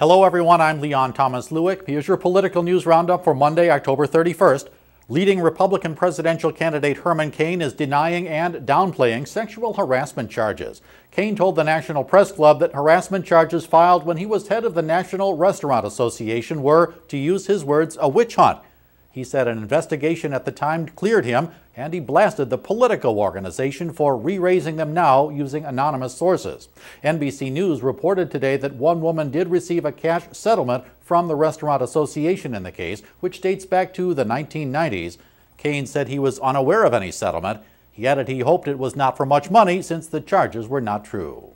Hello everyone, I'm Leon Thomas Lewick. Here's your political news roundup for Monday, October 31st. Leading Republican presidential candidate Herman Cain is denying and downplaying sexual harassment charges. Cain told the National Press Club that harassment charges filed when he was head of the National Restaurant Association were, to use his words, a witch hunt. He said an investigation at the time cleared him, and he blasted the political organization for re-raising them now using anonymous sources. NBC News reported today that one woman did receive a cash settlement from the Restaurant Association in the case, which dates back to the 1990s. Cain said he was unaware of any settlement. He added he hoped it was not for much money since the charges were not true.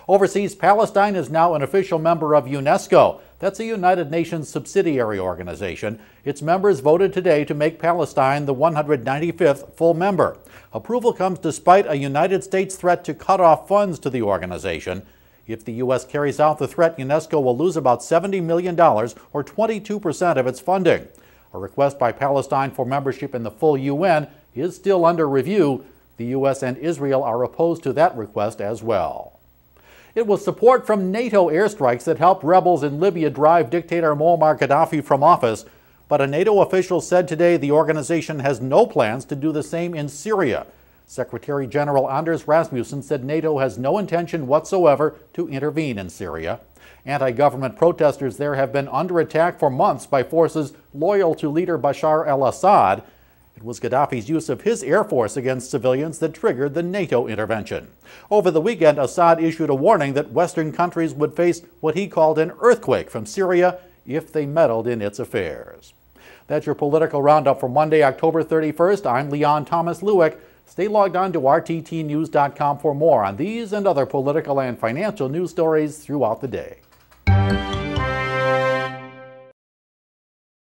Overseas, Palestine is now an official member of UNESCO. That's a United Nations subsidiary organization. Its members voted today to make Palestine the 195th full member. Approval comes despite a United States threat to cut off funds to the organization. If the U.S. carries out the threat, UNESCO will lose about $70 million, or 22% of its funding. A request by Palestine for membership in the full UN is still under review. The U.S. and Israel are opposed to that request as well. It was support from NATO airstrikes that helped rebels in Libya drive dictator Muammar Gaddafi from office, but a NATO official said today the organization has no plans to do the same in Syria. Secretary General Anders Rasmussen said NATO has no intention whatsoever to intervene in Syria. Anti-government protesters there have been under attack for months by forces loyal to leader Bashar al-Assad. It was Gaddafi's use of his air force against civilians that triggered the NATO intervention. Over the weekend, Assad issued a warning that Western countries would face what he called an earthquake from Syria if they meddled in its affairs. That's your political roundup for Monday, October 31st. I'm Leon Thomas Lewick. Stay logged on to rttnews.com for more on these and other political and financial news stories throughout the day.